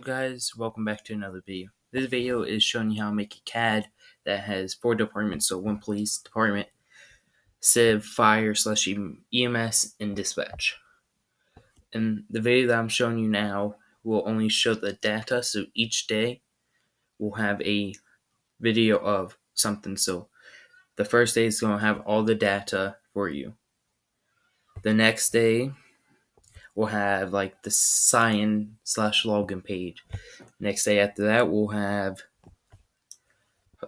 Guys, welcome back to another video. This video is showing you how to make a CAD that has 4 departments, so 1 police department, civ, fire / EMS, and dispatch. And the video that I'm showing you now will only show the data, so each day we'll have a video of something. So the first day is going to have all the data for you. The next day we'll have like the sign / login page. Next day after that we'll have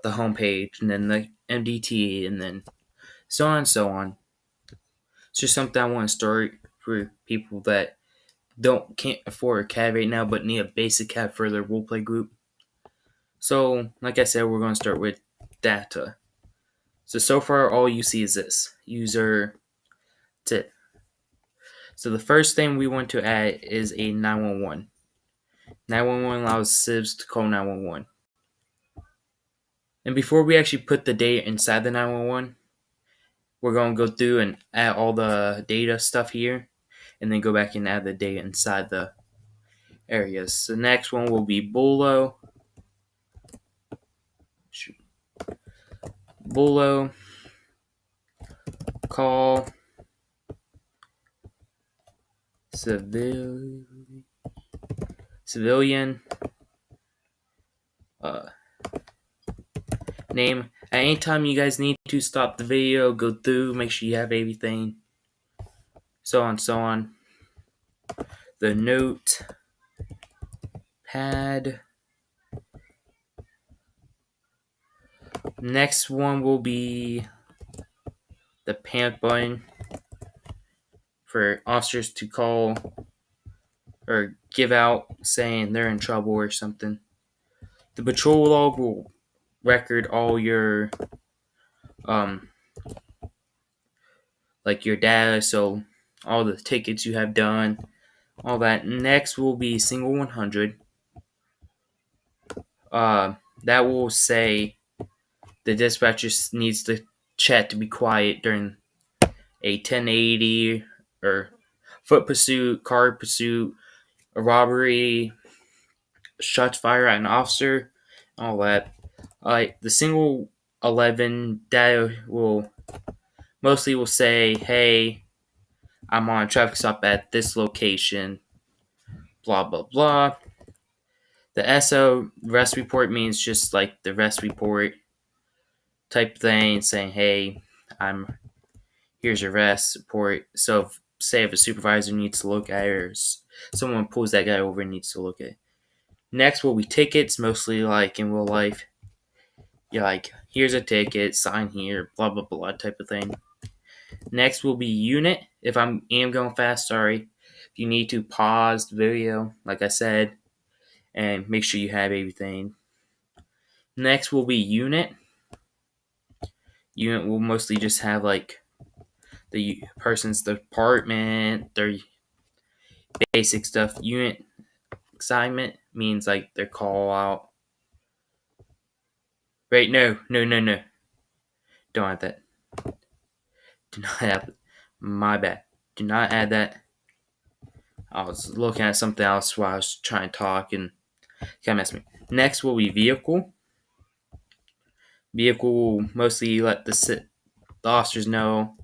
the home page, and then the MDT, and then so on and so on. It's just something I want to start for people that can't afford a CAD right now, but need a basic CAD for their roleplay group. So, like I said, we're going to start with data. So far, all you see is this user tip. So the first thing we want to add is a 911. 911 allows civs to call 911. And before we actually put the data inside the 911, we're going to go through and add all the data stuff here, and then go back and add the data inside the areas. The next one will be Bolo. Bolo call civilian name. At any time you guys need to stop the video, go through, make sure you have everything, so on, so on. The note pad. Next one will be the panic button for officers to call or give out saying they're in trouble or something. The patrol log will record all your like your data, so all the tickets you have done, all that. Next will be single 100. That will say the dispatcher needs the chat to be quiet during a 1080 or foot pursuit, car pursuit, a robbery, shots fired at an officer, all that. The single 11 data will mostly say, hey, I'm on a traffic stop at this location, blah, blah, blah. The SO rest report means just like the rest report type thing, saying, hey, here's your rest report. So say if a supervisor needs to look at it, or someone pulls that guy over and needs to look at it. Next will be tickets, mostly like in real life. Yeah, like here's a ticket, sign here, blah blah blah type of thing. Next will be unit. If I am going fast, sorry. If you need to pause the video, like I said, and make sure you have everything. Next will be unit. Unit will mostly just have like the person's department, their basic stuff. Unit assignment means like their call out. Wait, no. Don't add that. Do not add. My bad. Do not add that. I was looking at something else while I was trying to talk and kind of messed me. Next will be vehicle. Vehicle will mostly let the officers know,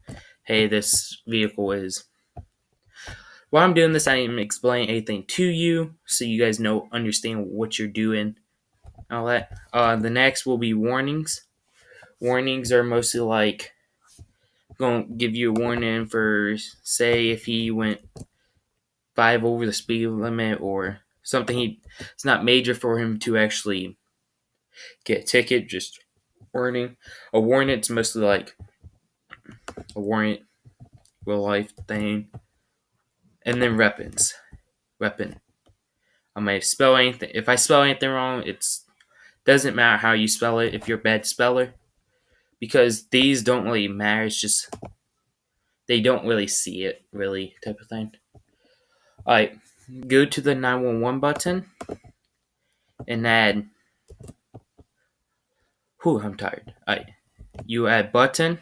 hey, this vehicle is. While I'm doing this, I am explaining anything to you so you guys understand what you're doing. All that. The next will be warnings. Warnings are mostly like going to give you a warning for, say, if he went 5 over the speed limit or something. It's not major for him to actually get a ticket, just warning. A warrant's mostly like a warrant, real life thing. And then weapon. I might spell anything. If I spell anything wrong, it doesn't matter how you spell it if you're a bad speller, because these don't really matter. It's just they don't really see it, really, type of thing. Alright, go to the 911 button and add. I'm tired. Alright, you add button,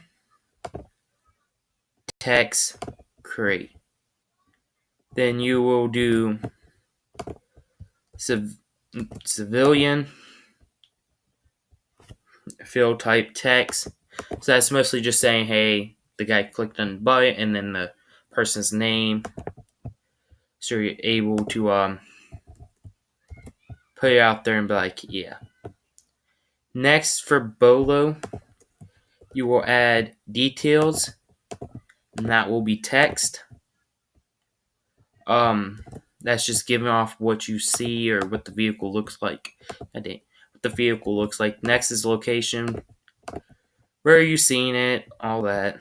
text, create. Then you will do civilian, field type text. So that's mostly just saying, hey, the guy clicked on the button, and then the person's name. So you're able to put it out there and be like, yeah. Next, for Bolo, you will add details, and that will be text. That's just giving off what you see or what the vehicle looks like. What the vehicle looks like. Next is location. Where are you seeing it? All that.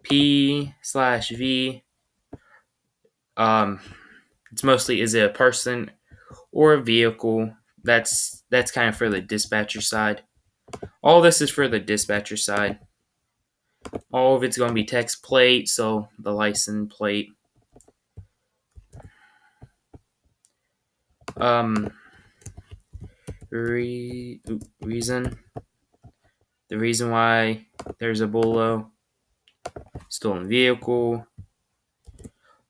P/V. It's mostly, is it a person or a vehicle? That's kind of for the dispatcher side. All this is for the dispatcher side. All of it's going to be text plate, so the license plate. Reason. The reason why there's a bolo. Stolen vehicle.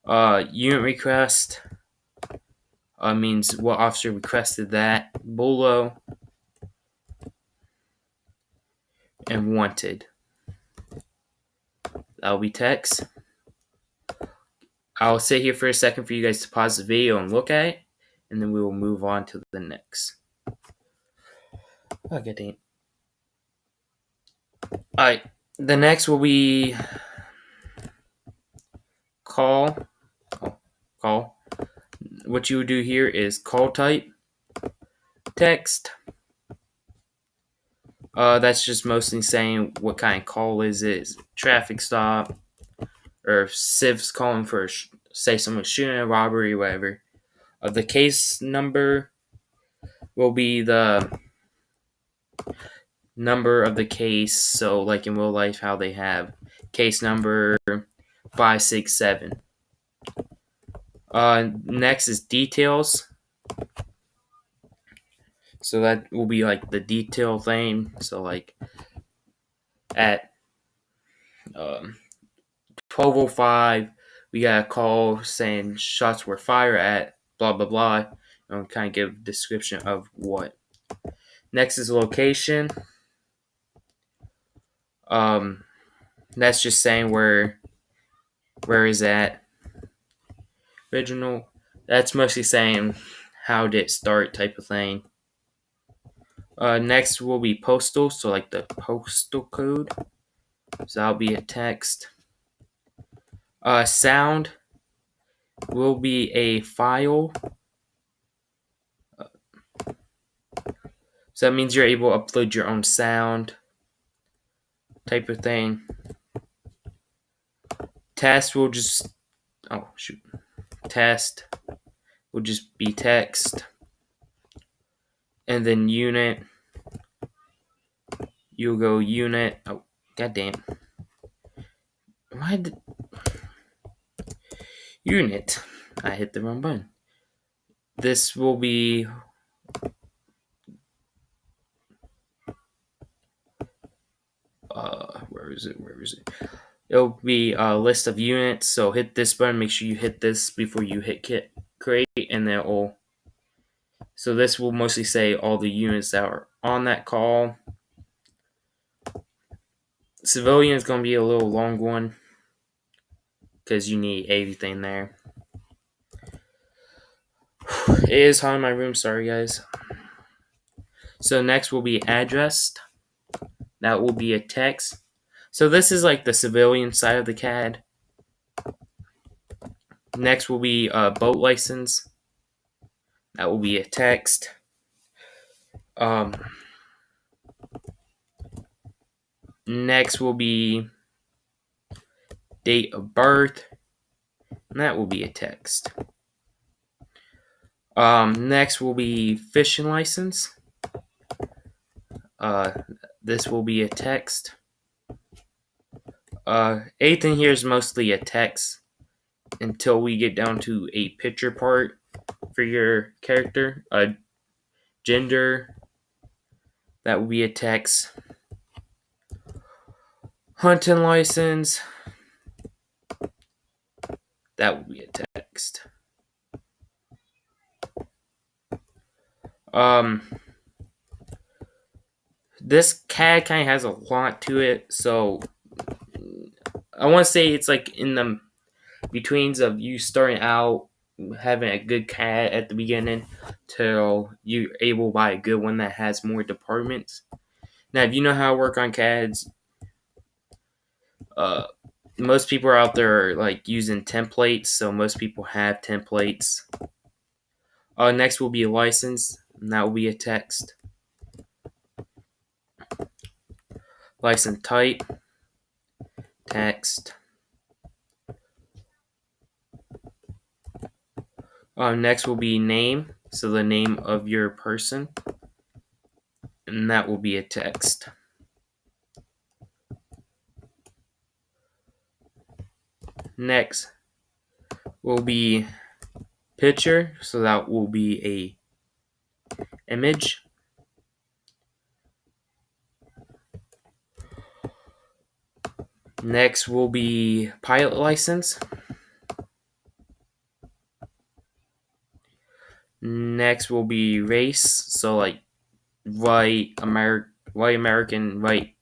Unit request. Means what officer requested that. Bolo. And wanted. That'll be text. I'll sit here for a second for you guys to pause the video and look at it, and then we will move on to the next. Okay, dang. Alright, the next will be call. Call. What you would do here is call type, text. That's just mostly saying what kind of call is it. Is it traffic stop, or if Civ's calling for, say, someone's shooting a robbery, whatever. The case number will be the number of the case. So, like in real life, how they have case number 567. Next is details. So that will be like the detail thing. So like at 12:05, we got a call saying shots were fired at blah blah blah, and kind of give a description of what. Next is location. That's just saying where is that. Original. That's mostly saying how did it start type of thing. Next will be postal, so like the postal code. So that'll be a text. Sound will be a file. So that means you're able to upload your own sound type of thing. Test will just, test will just be text. And then unit, you'll go unit. Oh, goddamn. Why did unit? I hit the wrong button. This will be where is it? It'll be a list of units. So hit this button. Make sure you hit this before you hit create, and then it will. So this will mostly say all the units that are on that call. Civilian is going to be a little long one because you need everything there. It is hot in my room. Sorry, guys. So next will be addressed. That will be a text. So this is like the civilian side of the CAD. Next will be a boat license. That will be a text. Next will be date of birth. And that will be a text. Next will be fishing license. This will be a text. Anything here is mostly a text until we get down to a picture part for your character. Gender, that will be a text. Hunting license, that will be a text. This CAD kind of has a lot to it, so I want to say it's like in the betweens of you starting out having a good CAD at the beginning till you're able to buy a good one that has more departments. Now, if you know how to work on CADs, uh, most people are out there like using templates, so most people have templates. Next will be a license, and that will be a text. License type, text. Next will be name, so the name of your person, and that will be a text. Next will be picture, so that will be a image. Next will be pilot license. Next will be race, so like white American, white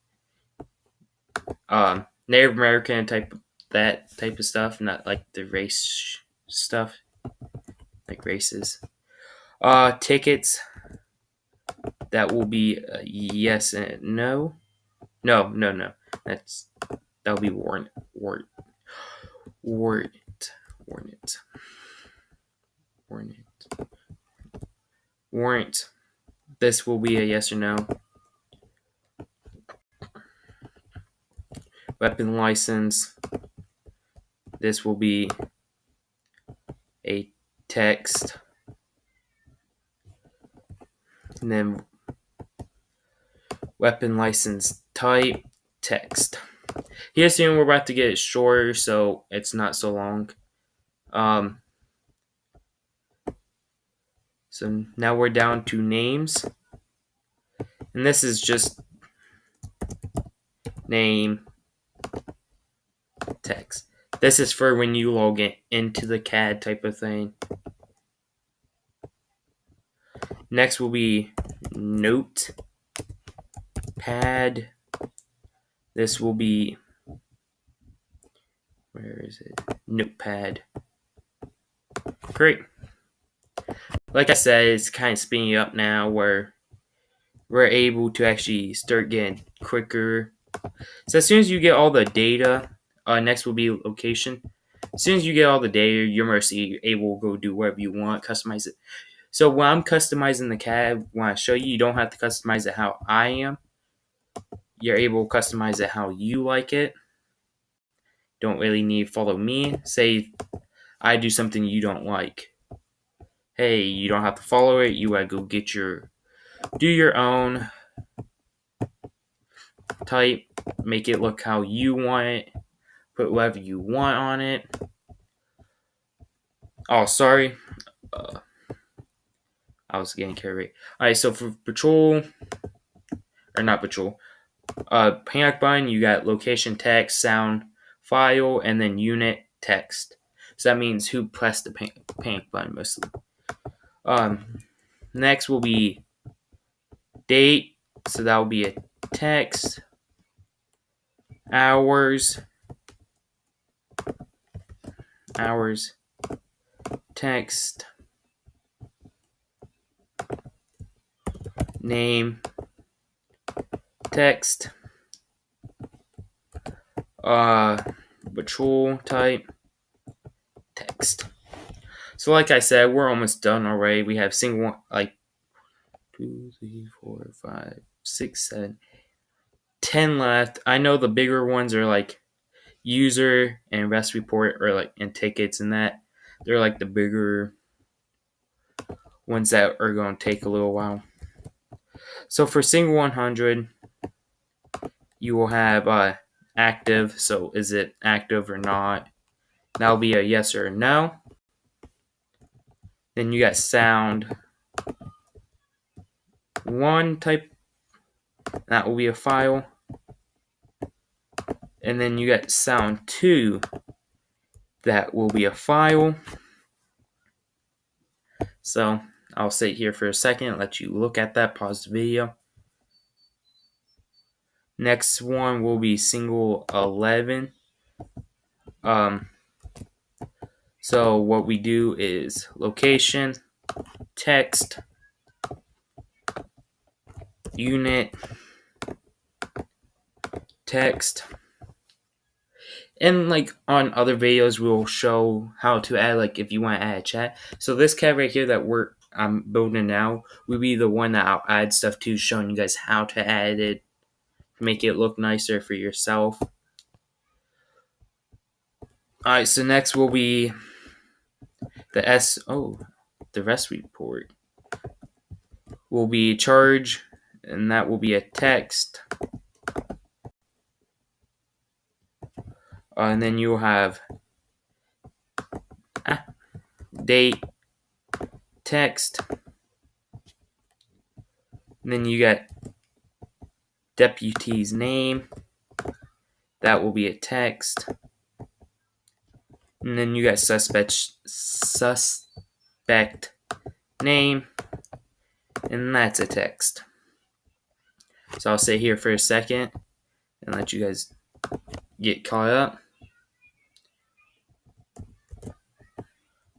Native American that type of stuff, not like the race stuff, like races. Tickets, that will be yes and no. No. That'll be warrant warrant warrant. This will be a yes or no. Weapon license. This will be a text. And then weapon license type, text. Here soon we're about to get it shorter, so it's not so long. So now we're down to names. And this is just name, text. This is for when you log into the CAD type of thing. Next will be notepad. This will be, where is it? Notepad. Great. Like I said, it's kind of speeding up now where we're able to actually start getting quicker. So as soon as you get all the data, next will be location. As soon as you get all the data, you're mostly able to go do whatever you want, customize it. So when I'm customizing the CAD, when I show you, you don't have to customize it how I am. You're able to customize it how you like it. Don't really need to follow me. Say I do something you don't like. Hey, you don't have to follow it. You gotta go do your own type, make it look how you want it, put whatever you want on it. Oh, sorry. I was getting carried away. Alright, so for patrol, or not patrol, panic button, you got location, text, sound, file, and then unit, text. So that means who pressed the panic button mostly. Next will be date, so that will be a text, hours, text, name, text, patrol type, text. So like I said, we're almost done already. We have single one, like 2, 3, 4, 5, 6, 7, 10 left. I know the bigger ones are like user and rest report, or like and tickets and that. They're like the bigger ones that are going to take a little while. So for single 100, you will have active. So is it active or not? That'll be a yes or a no. Then you got sound 1 type. That will be a file. And then you got sound 2. That will be a file. So I'll sit here for a second, let you look at that, pause the video. Next one will be single 11. So what we do is location, text, unit, text. And like on other videos, we'll show how to add, like if you want to add a chat. So this CAD right here that I'm building now will be the one that I'll add stuff to, showing you guys how to add it, make it look nicer for yourself. Alright, so next will be the rest report will be charge, and that will be a text. And then you'll have date, text, and then you got deputy's name, that will be a text, and then you got suspect name, and that's a text. So I'll stay here for a second and let you guys get caught up.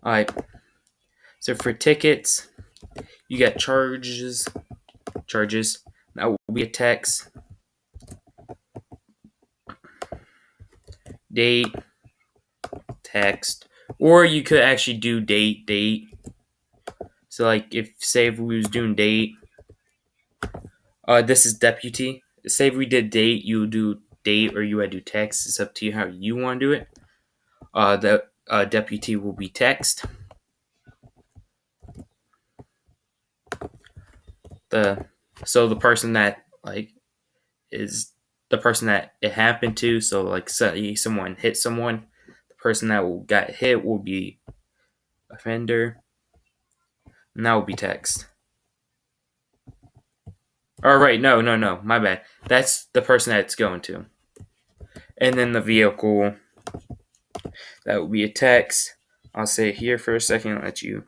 Alright, so for tickets, you got charges, that will be a text, date, text, or you could actually do date. So like if we was doing date, this is deputy. Say if we did date, you would do date or you would do text. It's up to you how you want to do it. The deputy will be text. So the person that is the person that it happened to. So like say someone hit someone, the person that got hit will be offender, and that will be text. All right, no, my bad. That's the person that it's going to. And then the vehicle, that will be a text. I'll say it here for a second and let you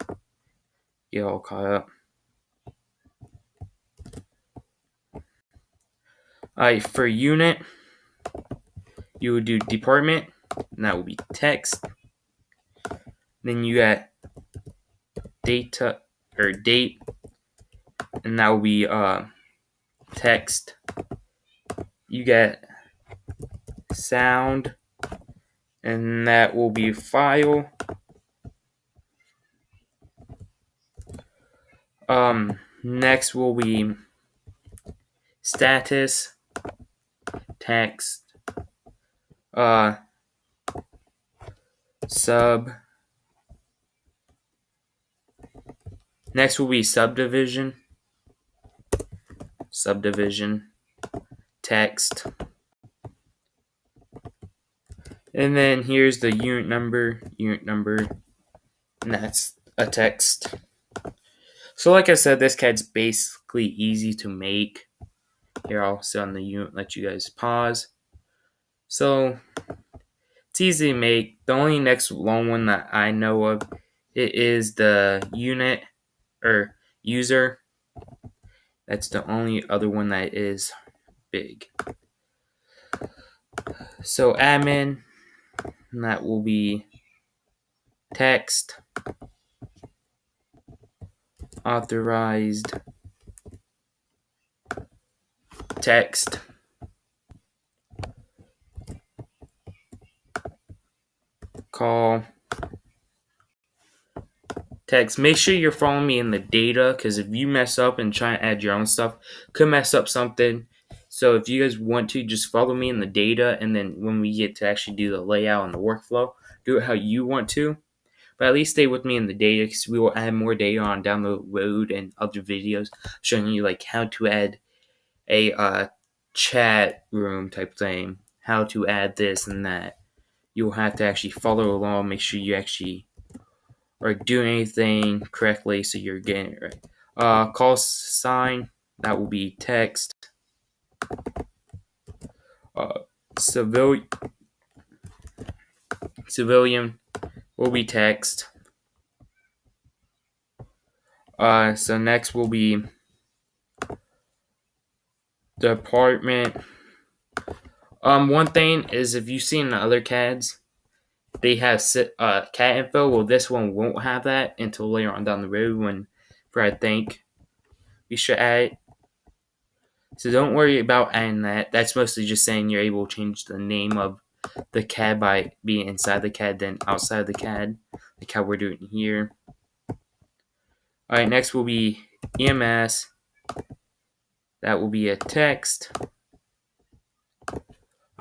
get all caught up. Alright, for unit, you would do department, and that will be text. Then you got data or date, and that will be text. You got sound, and that will be file. Next will be status, text, sub. Next will be subdivision, text. And then here's the unit number, and that's a text. So like I said, this CAD's basically easy to make. Here, I'll sit on the unit, let you guys pause. So it's easy to make. The only next long one that I know of, it is the unit or user. That's the only other one that is big. So admin, and that will be text, authorized, text, call, text. Make sure you're following me in the data, because if you mess up and try and add your own stuff, could mess up something. So if you guys want to, just follow me in the data, and then when we get to actually do the layout and the workflow, do it how you want to. But at least stay with me in the data, because we will add more data on down the road and other videos showing you like how to add a chat room type thing, how to add this and that. You'll have to actually follow along, make sure you actually are doing anything correctly so you're getting it right. Call sign, that will be text. Civilian will be text. So next will be department. One thing is if you've seen the other CADs, they have CAD info. Well, this one won't have that until later on down the road when I think we should add it. So don't worry about adding that. That's mostly just saying you're able to change the name of the CAD by being inside the CAD than outside the CAD, like how we're doing here. All right, next will be EMS. That will be a text.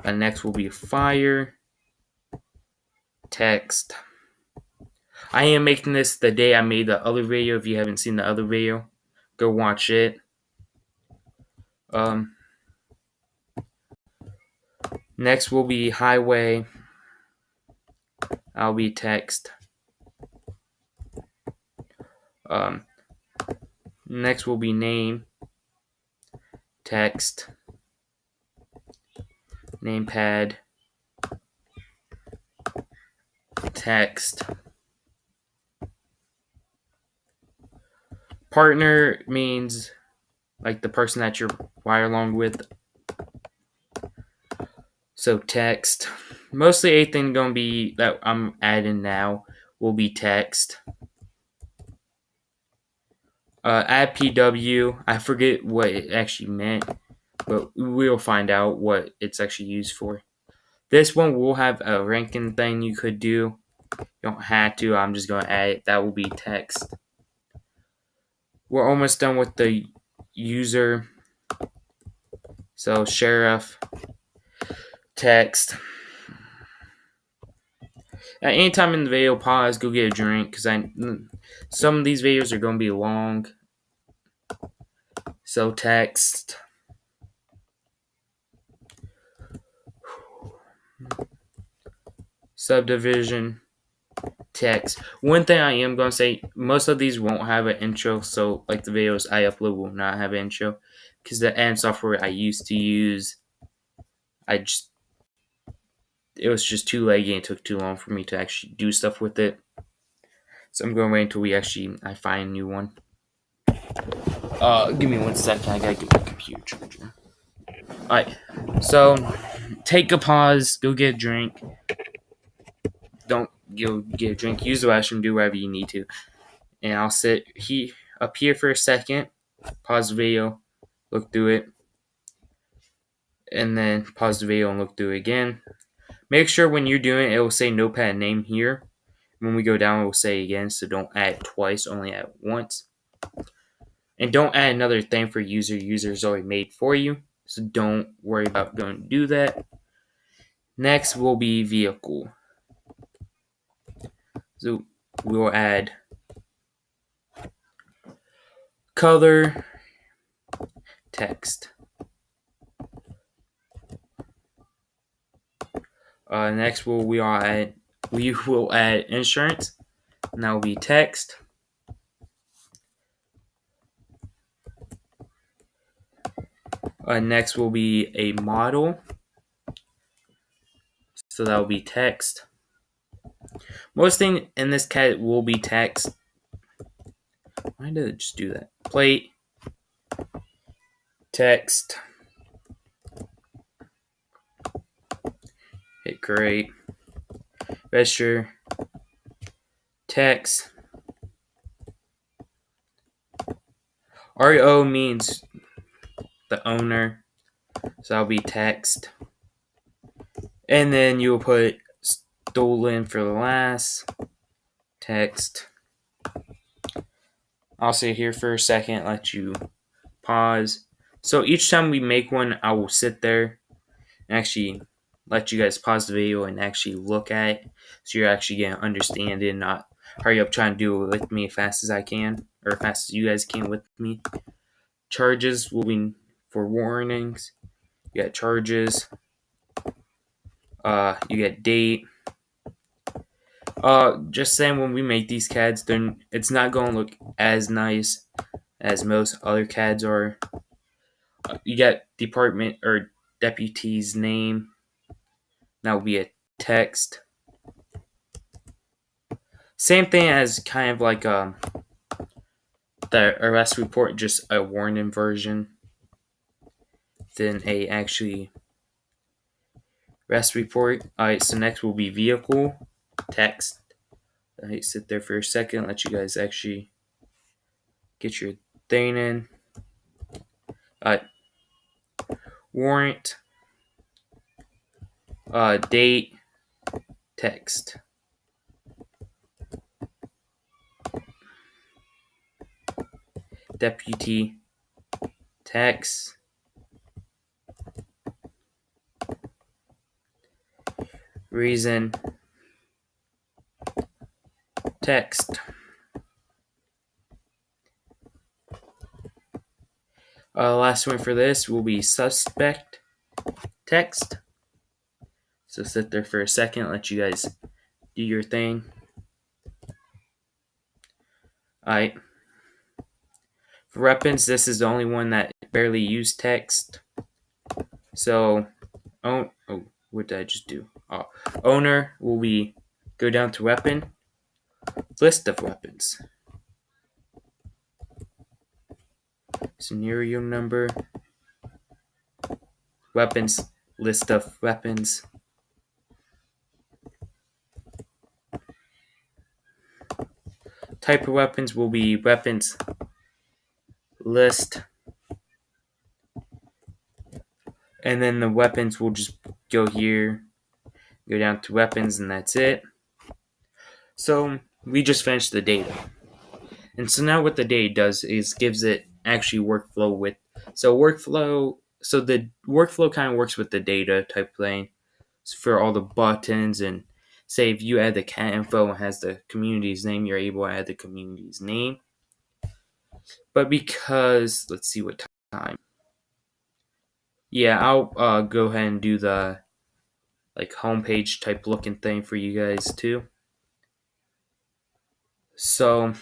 And next will be fire. Text. I am making this the day I made the other video. If you haven't seen the other video, go watch it. Next will be highway. I'll be text. Next will be name. Text. Name pad. Text. Partner means like the person that you're wired along with. So text. Mostly anything gonna be that I'm adding now will be text. Add PW. I forget what it actually meant, but we'll find out what it's actually used for. This one will have a ranking thing you could do. You don't have to. I'm just gonna add it. That will be text. We're almost done with the user. So sheriff. Text. At any time in the video, pause, go get a drink, because some of these videos are going to be long. So text. Subdivision. Text. One thing I am going to say, most of these won't have an intro, so like the videos I upload will not have an intro, because the ad software I used to use, it was just too laggy and it took too long for me to actually do stuff with it. So I'm going to wait until I find a new one. Give me 1 second. I gotta get my computer charger. Alright, so take a pause, go get a drink. Don't go get a drink, use the restroom, do whatever you need to. And I'll sit up here for a second, pause the video, look through it, and then pause the video and look through it again. Make sure when you're doing it will say notepad name here. When we go down, it will say again, so don't add it twice, only add it once. And don't add another thing for user. User is already made for you, so don't worry about going to do that. Next will be vehicle. So we will add color, text. Next we will add insurance, and that will be text. Next will be a model, so that will be text. Most thing in this CAD will be text. Why did it just do that? Plate, text, hit create, register, text. RO means the owner, so that'll be text. And then you'll put stolen for the last, text. I'll sit here for a second, let you pause. So each time we make one, I will sit there and actually let you guys pause the video and actually look at it, so you're actually going to understand it and not hurry up trying to do it with me as fast as I can, or as fast as you guys can with me. Charges will be for warnings. You got charges. You get date. Just saying, when we make these CADs, then it's not going to look as nice as most other CADs are. You got department or deputy's name. That will be a text. Same thing as kind of like the the arrest report, just a warning version, than a actually arrest report. Alright, so next will be vehicle text. Alright, sit there for a second, let you guys actually get your thing in. Alright, warrant, date, text. Deputy, text. Reason, text. Last one for this will be suspect, text. So sit there for a second, let you guys do your thing. Alright. For weapons, this is the only one that barely used text. So, what did I just do? Owner will be go down to weapon, list of weapons, scenario number, weapons, list of weapons. Type of weapons will be weapons, list, and then the weapons will just go here, go down to weapons, and that's it. So we just finished the data. And so now what the data does is gives it actually workflow with, so the workflow kind of works with the data type thing for all the buttons, and say if you add the CAD info and has the community's name, you're able to add the community's name. But because, let's see what time. Yeah, I'll go ahead and do the like homepage type looking thing for you guys too. So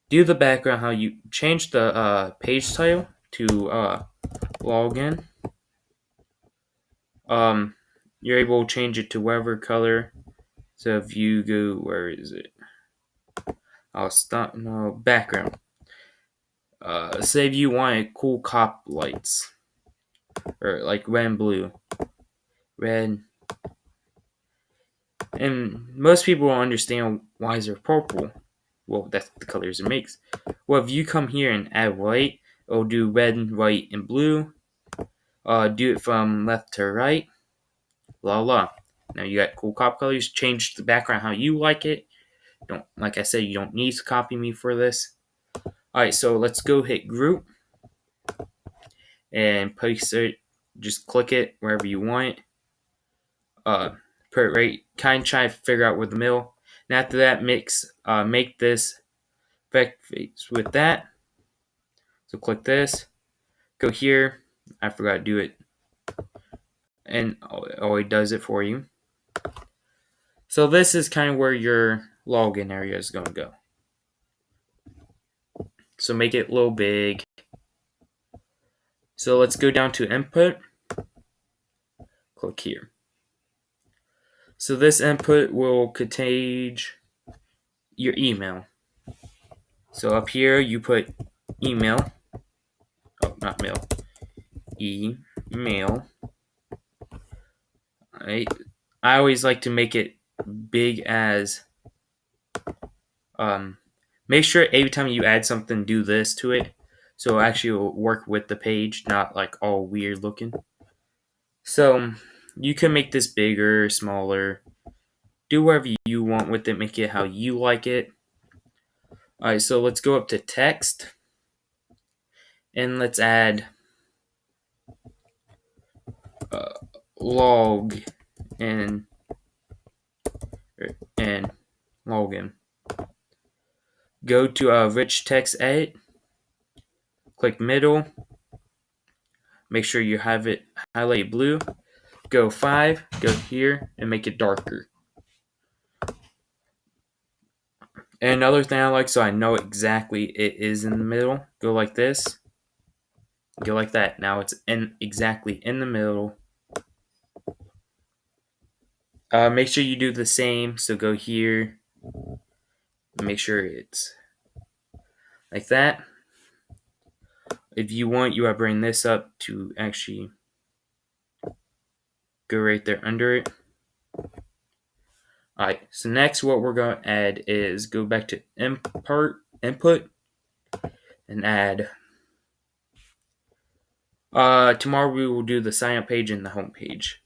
do the background, how you change the page title to login. You're able to change it to whatever color. So if you go, where is it? I'll stop. No, background. Say if you wanted cool cop lights, or like red and blue, red. And most people don't understand why is there purple. Well, that's the colors it makes. Well, if you come here and add white, it'll do red, white, and blue. Do it from left to right. La la. Now you got cool cop colors. Change the background how you like it. Don't, like I said, you don't need to copy me for this. Alright, so let's go hit group and paste it. Just click it wherever you want. Put it right. Kind of try to figure out where the middle. And after that, make this effect face with that. So click this. Go here. I forgot to do it. And it does it for you. So this is kind of where your login area is going to go. So make it a little big. So let's go down to input. Click here. So this input will contain your email. So up here you put email. Oh, not mail. Email. Right. I always like to make it big as make sure every time you add something, do this to it, so it actually will work with the page, not like all weird looking. So you can make this bigger, smaller, do whatever you want with it, make it how you like it. Alright, so let's go up to text, and let's add log and login. Go to rich text edit, click middle, make sure you have it highlighted blue, go 5, go here, and make it darker. And another thing I like, so I know exactly it is in the middle, go like this, go like that. Now it's exactly in the middle. Make sure you do the same, so go here, make sure it's like that. If you want, you will bring this up to actually go right there under it. Alright, so next what we're going to add is go back to input and add. Tomorrow we will do the sign up page and the home page.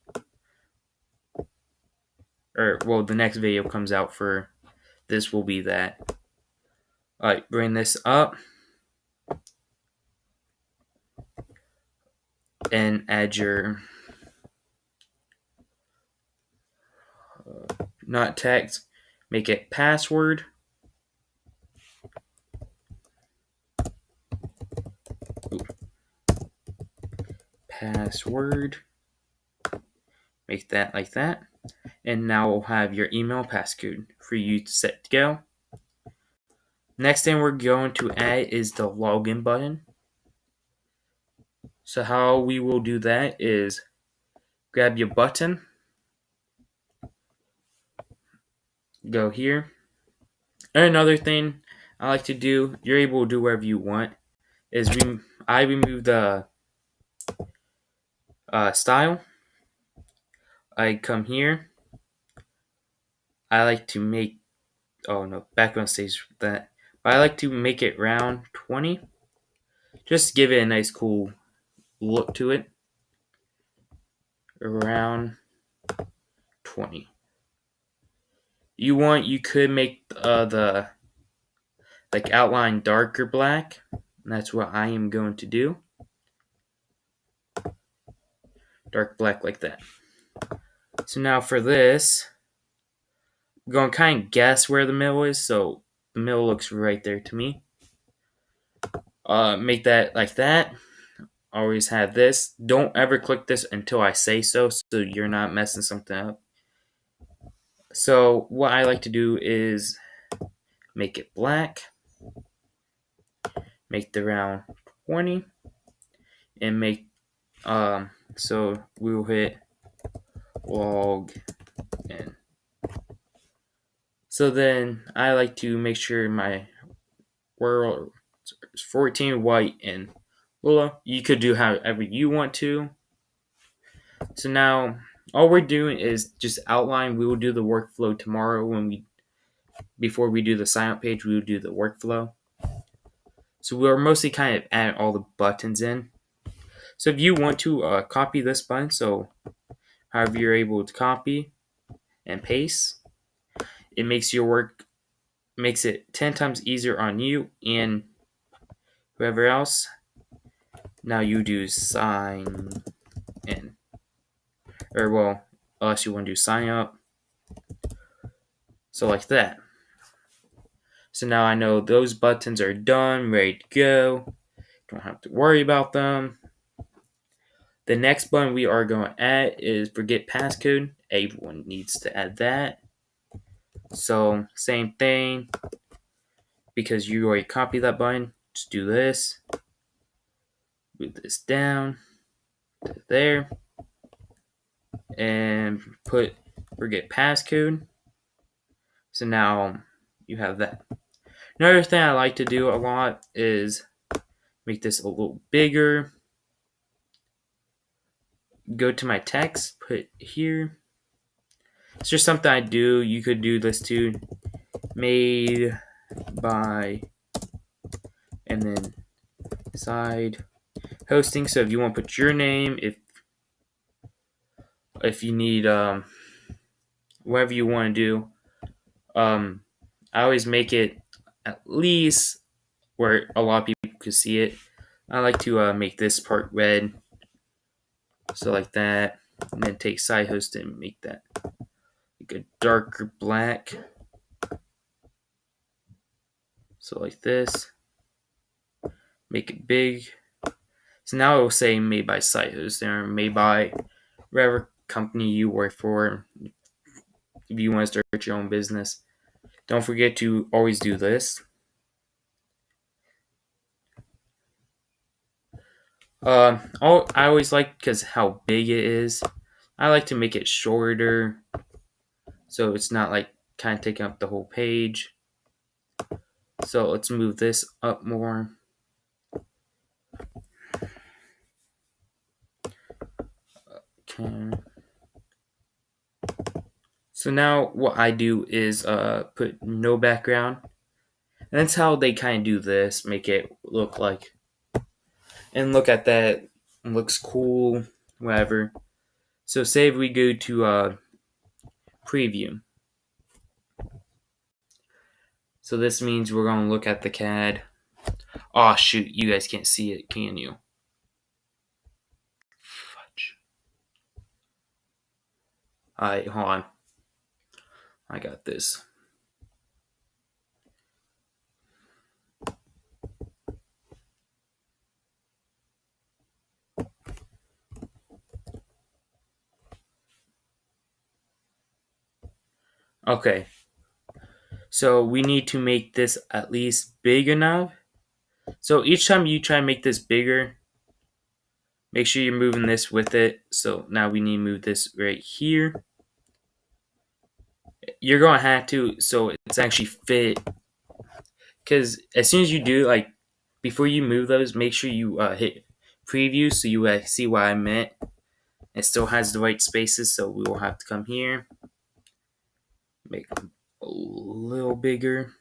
Or, well, the next video comes out for this will be that. Alright, bring this up and add your not text, make it password. Password. Make that like that. And now we'll have your email passcode for you to set to go. Next thing we're going to add is the login button. So how we will do that is grab your button, go here. And another thing I like to do, you're able to do whatever you want, is I remove the style. I come here. I like to make, oh no, background stays that. But I like to make it round 20. Just give it a nice cool look to it. Around 20. You could make the like outline darker black. And that's what I am going to do. Dark black like that. So now for this, I'm going to kind of guess where the middle is. So the middle looks right there to me. Make that like that. Always have this. Don't ever click this until I say so you're not messing something up. So what I like to do is make it black. Make the round 20. And make, so we will hit log in. So then I like to make sure my world is 14 white and Lula. You could do however you want to. So now all we're doing is just outline. We will do the workflow tomorrow before we do the sign up page, we will do the workflow. So we're mostly kind of adding all the buttons in. So if you want to copy this button, so however you're able to copy and paste, it makes it 10 times easier on you and whoever else. Now you do sign in. Or well, unless you want to do sign up. So like that. So now I know those buttons are done, ready to go. Don't have to worry about them. The next button we are going to add is forget passcode. Everyone needs to add that. So same thing. Because you already copied that button, just do this. Move this down to there. And put forget passcode. So now you have that. Another thing I like to do a lot is make this a little bigger. Go to my text, put here. It's just something I do. You could do this too. Made by, and then side hosting. So if you want to put your name, if you need whatever you want to do, I always make it at least where a lot of people could see it. I like to make this part red. So like that. And then take side host and make that like a darker black. So like this. Make it big. So now it will say made by site host or made by whatever company you work for. If you want to start your own business. Don't forget to always do this. I always like, because how big it is, I like to make it shorter so it's not like kind of taking up the whole page. So let's move this up more. Okay. So now what I do is put no background. And that's how they kind of do this, make it look like, and look at that, it looks cool, whatever. So say if we go to preview. So this means we're going to look at the CAD. Oh shoot, you guys can't see it, can you? Fudge. Alright, hold on. I got this. Okay. So we need to make this at least big enough. So each time you try and make this bigger, make sure you're moving this with it. So now we need to move this right here. You're going to have to, so it's actually fit. Because as soon as you do, like, before you move those, make sure you hit preview so you see what I meant. It still has the right spaces, so we will have to come here. Make them a little bigger.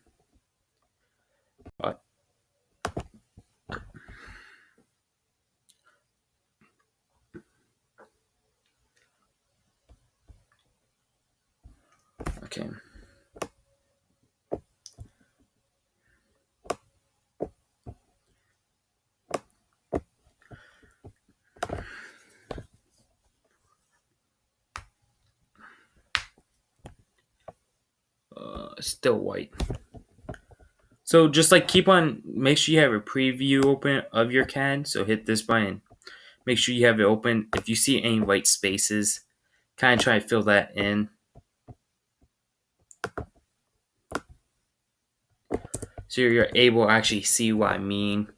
Okay. Still white. So just like keep on, make sure you have a preview open of your CAD. So hit this button. Make sure you have it open. If you see any white spaces, kind of try to fill that in. So you're able to actually see what I mean.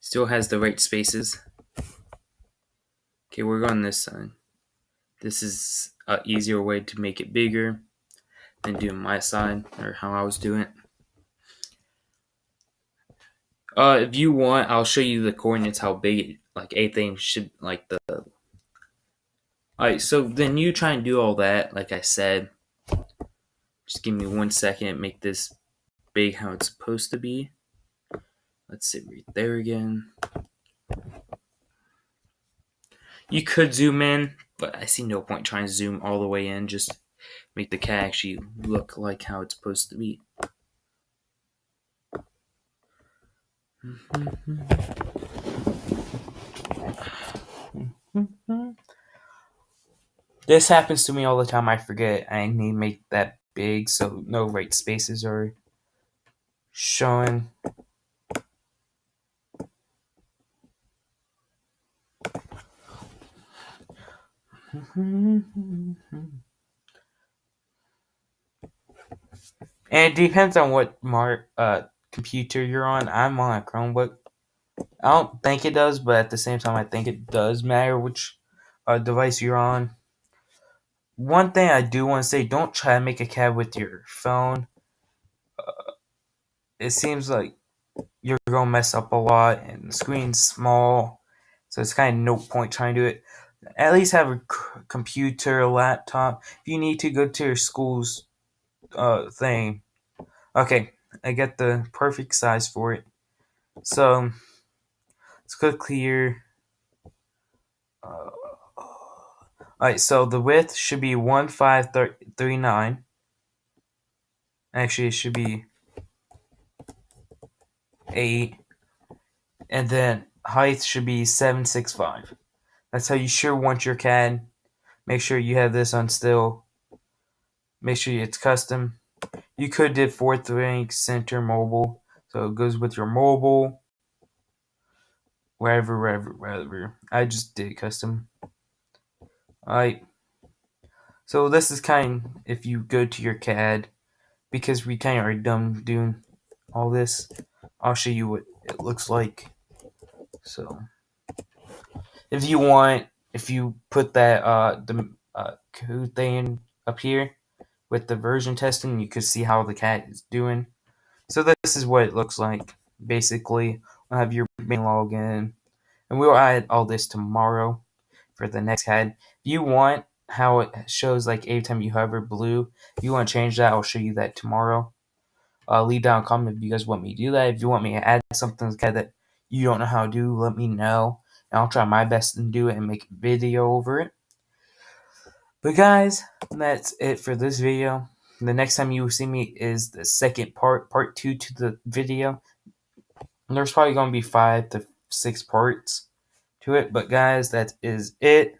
Still has the right spaces. Okay, we're going this side. This is an easier way to make it bigger than doing my side or how I was doing it. If you want, I'll show you the coordinates, how big it, like anything should, like the. Alright, so then you try and do all that, like I said. Just give me 1 second, make this big how it's supposed to be. Let's sit right there again. You could zoom in, but I see no point trying to zoom all the way in. Just make the CAD actually look like how it's supposed to be. This happens to me all the time. I forget I need to make that big so no right spaces are showing. And it depends on what computer you're on. I'm on a Chromebook. I don't think it does, but at the same time, I think it does matter which device you're on. One thing I do want to say, don't try to make a CAD with your phone. It seems like you're going to mess up a lot, and the screen's small, so it's kind of no point trying to do it. At least have a computer, a laptop. If you need to, go to your school's thing. Okay, I get the perfect size for it. So let's click here. Alright, so the width should be 1539. Actually, it should be 8. And then height should be 765. That's how you sure want your CAD. Make sure you have this on still. Make sure it's custom. You could did 4th rank center mobile. So it goes with your mobile. Wherever. I just did custom. Alright. So this is kind of if you go to your CAD, because we kind of are done doing all this, I'll show you what it looks like. So if you want, if you put that code thing up here with the version testing. You could see how the CAD is doing. So this is what it looks like. Basically, we'll have your main login, and we'll add all this tomorrow for the next CAD. If you want how it shows like every time you hover blue, if you want to change that, I'll show you that tomorrow. Leave down a comment if you guys want me to do that. If you want me to add something to CAD that you don't know how to do, let me know. And I'll try my best to do it and make a video over it. But guys, that's it for this video. The next time you see me is the second part 2 to the video. And there's probably going to be 5 to 6 parts to it. But guys, that is it.